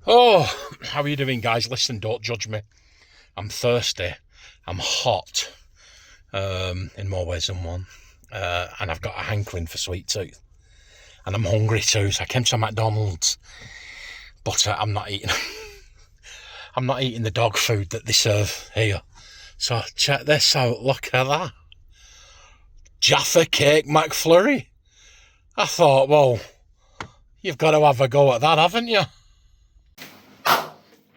Oh, how are you doing, guys? Listen, don't judge me. I'm thirsty. I'm hot, in more ways than one. And I've got a hankering for sweet tooth. And I'm hungry too, so I came to McDonald's. But I'm not eating. I'm not eating the dog food that they serve here. So check this out. Look at that. Jaffa Cake McFlurry. I thought, well, you've got to have a go at that, haven't you?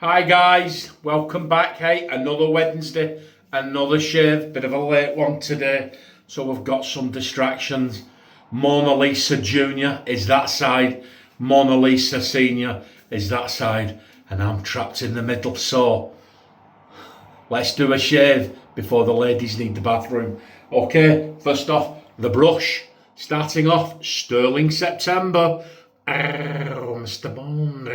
Hi guys, welcome back. Hey, another Wednesday, another shave, bit of a late one today, so we've got some distractions. Mona Lisa Junior is that side, Mona Lisa Senior is that side, and I'm trapped in the middle, so let's do a shave before the ladies need the bathroom. Okay, first off, the brush, starting off, Stirling September. Mr. Bond,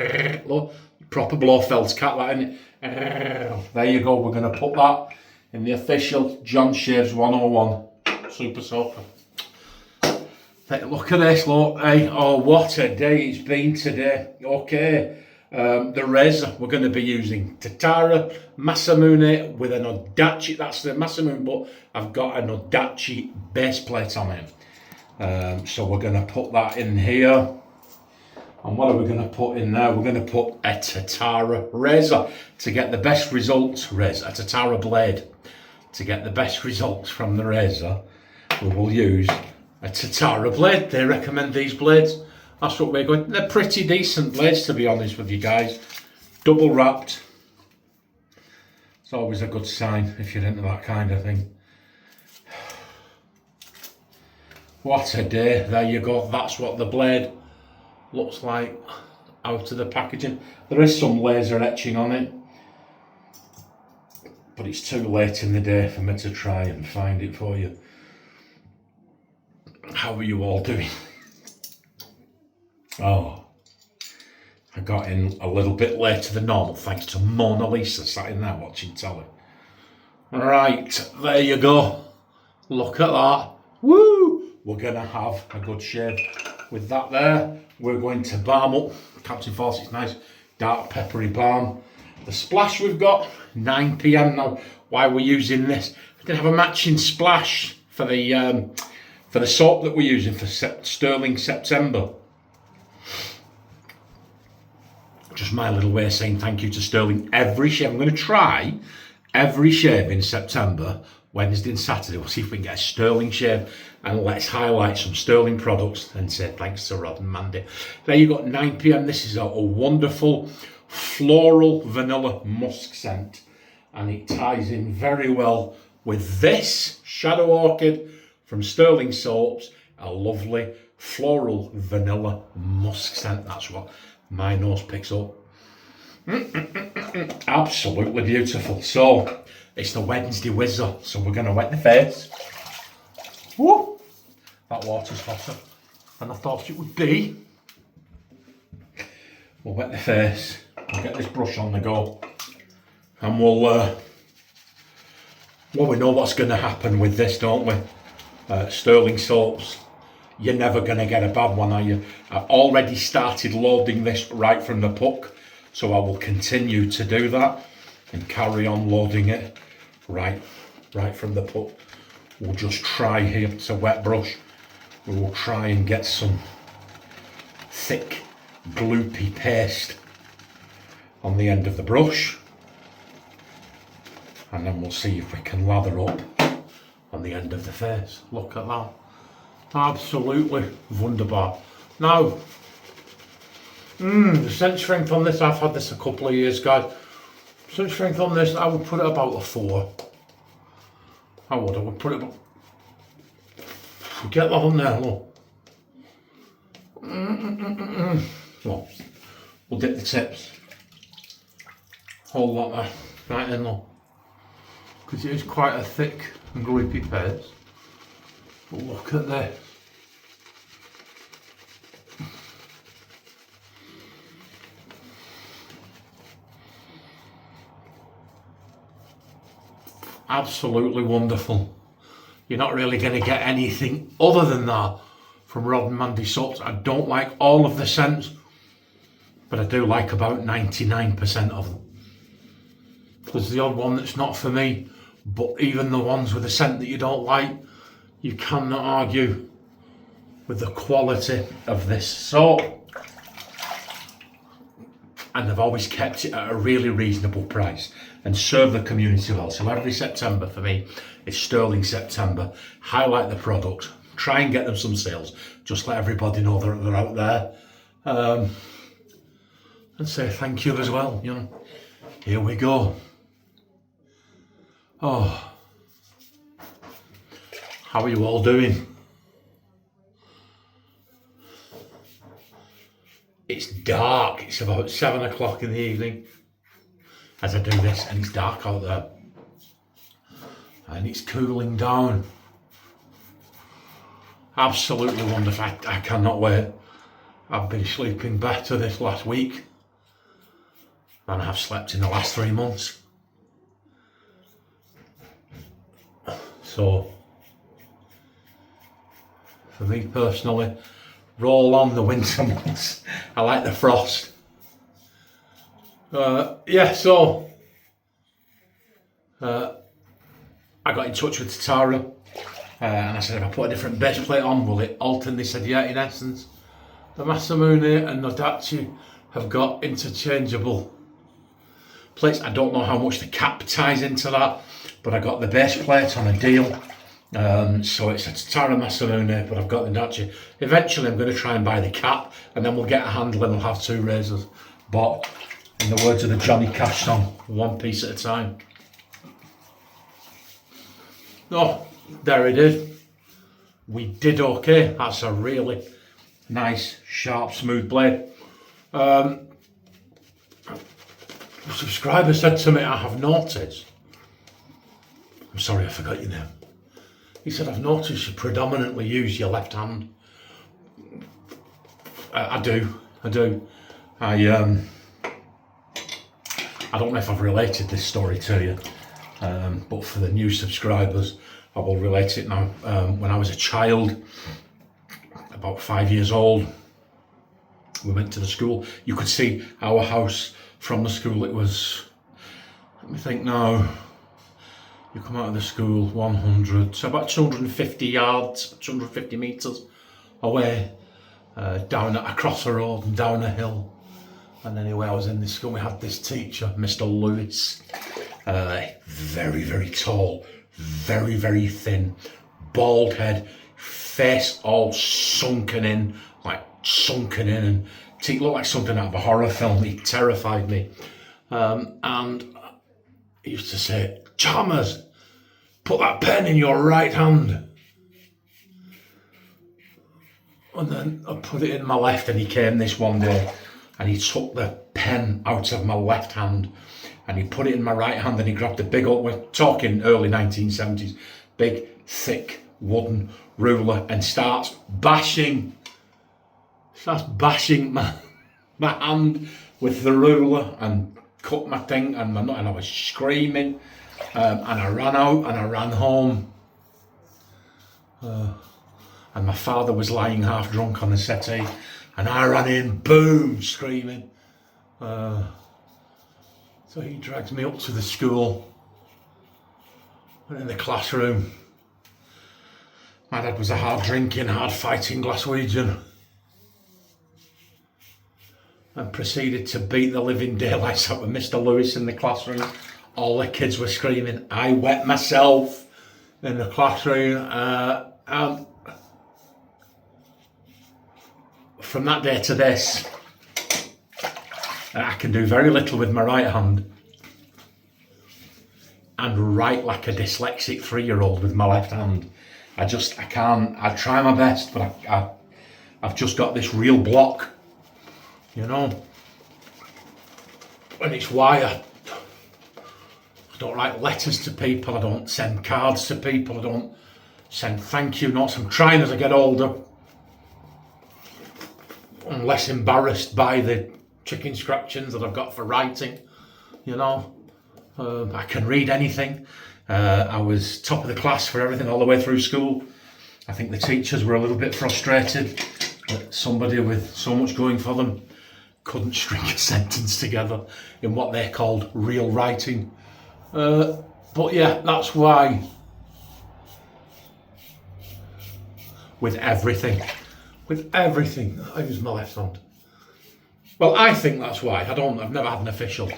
look. Proper Blofeld cat, that, innit? There you go, we're going to put that in the official John Shaves 101 Super Soaker. Look at this, look, hey, oh what a day it's been today. Okay, the razor we're going to be using Tatara Masamune with an Odachi, that's the Masamune, but I've got an Odachi base plate on it. So we're going to put that in here. And what are we going to put in there? We're going to put a Tatara razor to get the best results. A Tatara blade to get the best results from the razor. We will use a Tatara blade. They recommend these blades. That's what we're going. They're pretty decent blades, to be honest with you guys. Double wrapped. It's always a good sign if you're into that kind of thing. What a day! There you go. That's what the blade looks like out of the packaging. There is some laser etching on it, but it's too late in the day for me to try and find it for you. How are you all doing? Oh, I got in a little bit later than normal thanks to Mona Lisa sat in there watching telly. Right, there you go. Look at that. Woo! We're gonna have a good shave with that there. We're going to balm up Captain Fawcett's nice dark peppery balm. The splash we've got 9 p.m. now. Why we're using this? We didn't have a matching splash for the soap that we're using for Stirling September. Just my little way of saying thank you to Stirling. Every shave, I'm going to try every shave in September, Wednesday and Saturday. We'll see if we can get a Stirling shave, and let's highlight some Stirling products and say thanks to Rod and Mandy. There you got 9 p.m. This is a wonderful floral vanilla musk scent, and it ties in very well with this Shadow Orchid from Stirling Soaps, a lovely floral vanilla musk scent. That's what my nose picks up. Absolutely beautiful. So it's the Wednesday whizzer, so we're going to wet the face. Woo! That water's hotter than I thought it would be. We'll wet the face, we'll get this brush on the go, and well, we know what's going to happen with this, don't we? Stirling Soaps, you're never going to get a bad one, are you? I've already started loading this right from the puck, so I will continue to do that and carry on loading it right from the puck. We'll just try here, it's a wet brush. We will try and get some thick, gloopy paste on the end of the brush, and then we'll see if we can lather up on the end of the face. Look at that. Absolutely wunderbar. Now, the scent strength on this, I've had this a couple of years, guys. Scent strength on this, I would put it about a 4. I would put it about. Get that on there, look. Well, we'll get the tips. Hold that there, right in, look. Because it is quite a thick and gloopy paste. But look at this. Absolutely wonderful. You're not really going to get anything other than that from Rod and Mandy Soaps. I don't like all of the scents, but I do like about 99% of them. There's the odd one that's not for me, but even the ones with a scent that you don't like, you cannot argue with the quality of this soap. And they've always kept it at a really reasonable price and serve the community well. So every September for me is Stirling September. Highlight the product, try and get them some sales, just let everybody know they're out there. And say thank you as well, you know. Here we go. Oh, how are you all doing? It's dark, it's about 7 o'clock in the evening as I do this, and it's dark out there. And it's cooling down. Absolutely wonderful. I cannot wait. I've been sleeping better this last week than I've slept in the last 3 months. So, for me personally, roll on the winter months. I like the frost. So I got in touch with Tara and I said, if I put a different base plate on, will it alter? And they said, yeah, in essence. The Masamune and Nodachi have got interchangeable plates. I don't know how much the cap ties into that, but I got the base plate on a deal. So it's a Tara Masamune, but I've got the Nodachi. Eventually I'm going to try and buy the cap, and then we'll get a handle and we'll have 2 razors. But in the words of the Johnny Cash song, one piece at a time. Oh, there it is. We did okay. That's a really nice, sharp, smooth blade. A subscriber said to me, I have noticed. I'm sorry, I forgot your name. He said, I've noticed you predominantly use your left hand. I do. I don't know if I've related this story to you, but for the new subscribers, I will relate it now. When I was a child, about 5 years old, we went to the school. You could see our house from the school. It was, let me think now, you come out of the school 100, so about 250 yards, 250 metres away, across the road and down a hill. And anyway, I was in this school, we had this teacher, Mr. Lewis, very, very tall, very, very thin, bald head, face all sunken in, and he looked like something out of a horror film. He terrified me. And he used to say, Chalmers, put that pen in your right hand. And then I put it in my left, and he came this one day and he took the pen out of my left hand and he put it in my right hand, and he grabbed a big old, we're talking early 1970s, big, thick wooden ruler, and starts bashing my hand with the ruler and cut my thing and I was screaming, and I ran out and I ran home, and my father was lying half drunk on the settee, and I ran in, boom, screaming. So he drags me up to the school, and in the classroom, my dad was a hard drinking, hard fighting Glaswegian, and proceeded to beat the living daylights out of Mr. Lewis in the classroom. All the kids were screaming. I wet myself in the classroom. And from that day to this, I can do very little with my right hand and write like a dyslexic 3-year-old with my left hand. I can't. I try my best, but I've just got this real block, you know. And it's why I don't write letters to people, I don't send cards to people, I don't send thank you notes. I'm trying as I get older. I'm less embarrassed by the chicken scratchings that I've got for writing, you know. I can read anything. I was top of the class for everything all the way through school. I think the teachers were a little bit frustrated that somebody with so much going for them couldn't string a sentence together in what they called real writing. But yeah, that's why with everything, I use my left hand. Well, I think that's why. I've never had an official.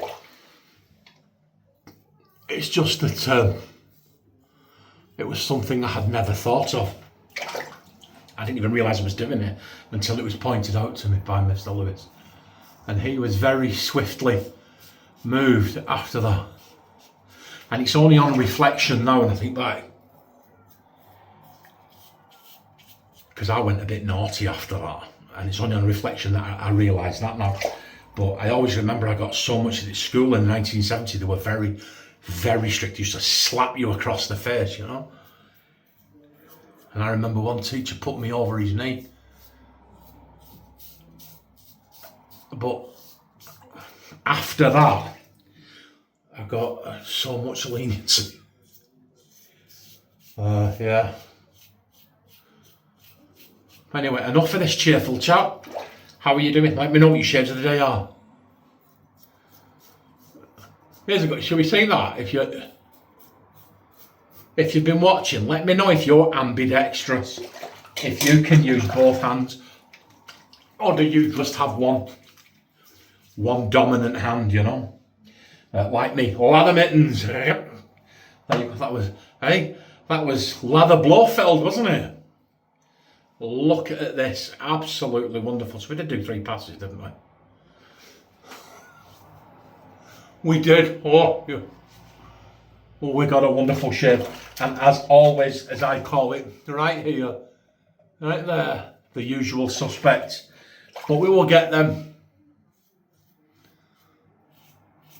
It's just that it was something I had never thought of. I didn't even realise I was doing it until it was pointed out to me by Mr. Lewis. And he was very swiftly moved after that. And it's only on reflection now, and I think like, because I went a bit naughty after that, and it's only on reflection that I realise that now. But I always remember I got so much at school in 1970, they were very, very strict. They used to slap you across the face, you know. And I remember one teacher put me over his knee. But after that, I got so much leniency. Yeah. Anyway, enough of this cheerful chat. How are you doing? Let me know what your shades of the day are. Shall we say that? If you've been watching, let me know if you're ambidextrous. If you can use both hands. Or do you just have one dominant hand, you know? Like me. Lather mittens. That was Lather Blofeld, wasn't it? Look at this. Absolutely wonderful. So we did do 3 passes, didn't we? We did. Oh, yeah. Well, we got a wonderful shade. And as always, as I call it, right here, right there, the usual suspects. But we will get them.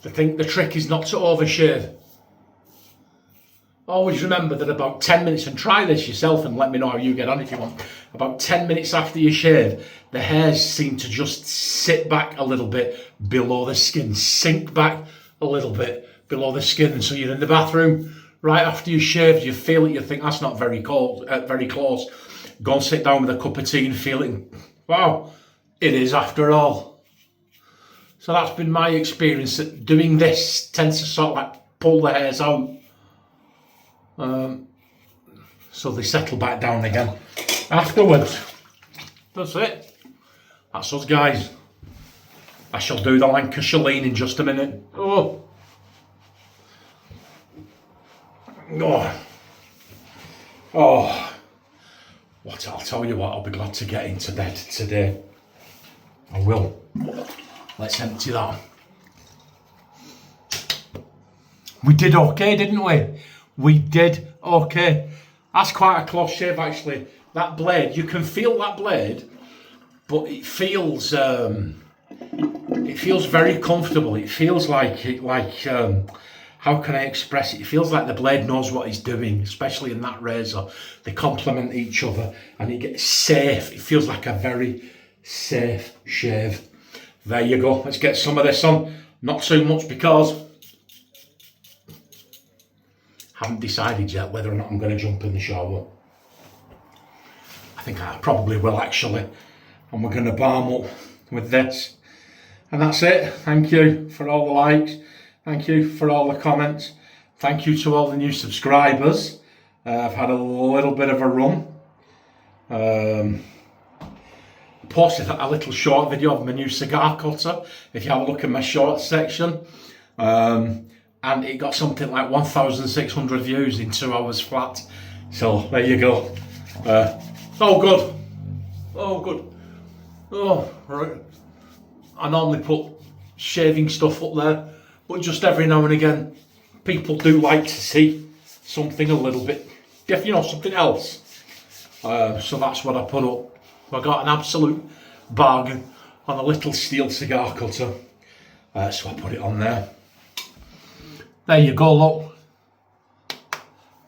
I think the trick is not to overshave. Always remember that about 10 minutes, and try this yourself and let me know how you get on if you want. About 10 minutes after you shave, the hairs seem to just sit back a little bit below the skin, sink back a little bit below the skin. And so you're in the bathroom right after you shaved, you feel it, you think that's not very cold, very close. Go and sit down with a cup of tea and feel it. Wow, it is after all. So that's been my experience, that doing this tends to sort of like pull the hairs out. So they settle back down again afterwards. That's it. That's us, guys. I shall do the Lancashire lean in just a minute. Oh. What? I'll tell you what, I'll be glad to get into bed today. I will. Let's empty that. We did okay, didn't we? We did okay. That's quite a close shave, actually. That blade, you can feel that blade, but it feels very comfortable. It feels like how can I express it? It feels like the blade knows what it's doing, especially in that razor. They complement each other, and it gets safe. It feels like a very safe shave. There you go. Let's get some of this on. Not too much because haven't decided yet whether or not I'm going to jump in the shower. I think I probably will, actually. And we're going to balm up with this. And that's it. Thank you for all the likes. Thank you for all the comments. Thank you to all the new subscribers. I've had a little bit of a run. Posted a little short video of my new cigar cutter. If you have a look at my shorts section. And it got something like 1,600 views in 2 hours flat. So there you go. Oh good. Oh good. Oh right. I normally put shaving stuff up there, but just every now and again, people do like to see something a little bit different, you know, something else. So that's what I put up. I got an absolute bargain on a little steel cigar cutter. So I put it on there. There you go, look.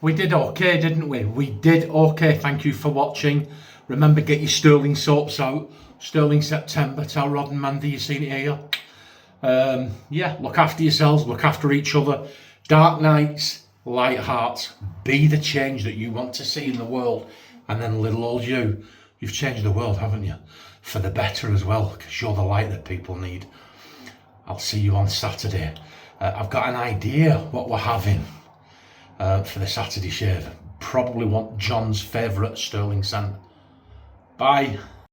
We did okay, didn't we? We did okay. Thank you for watching. Remember, get your Stirling soaps out. Stirling September. Tell Rod and Mandy you've seen it here. Yeah, look after yourselves. Look after each other. Dark nights, light hearts. Be the change that you want to see in the world. And then little old you you've changed the world, haven't you? For the better as well, because you're the light that people need. I'll see you on Saturday. I've got an idea what we're having for the Saturday shave. Probably want John's favourite Stirling scent. Bye.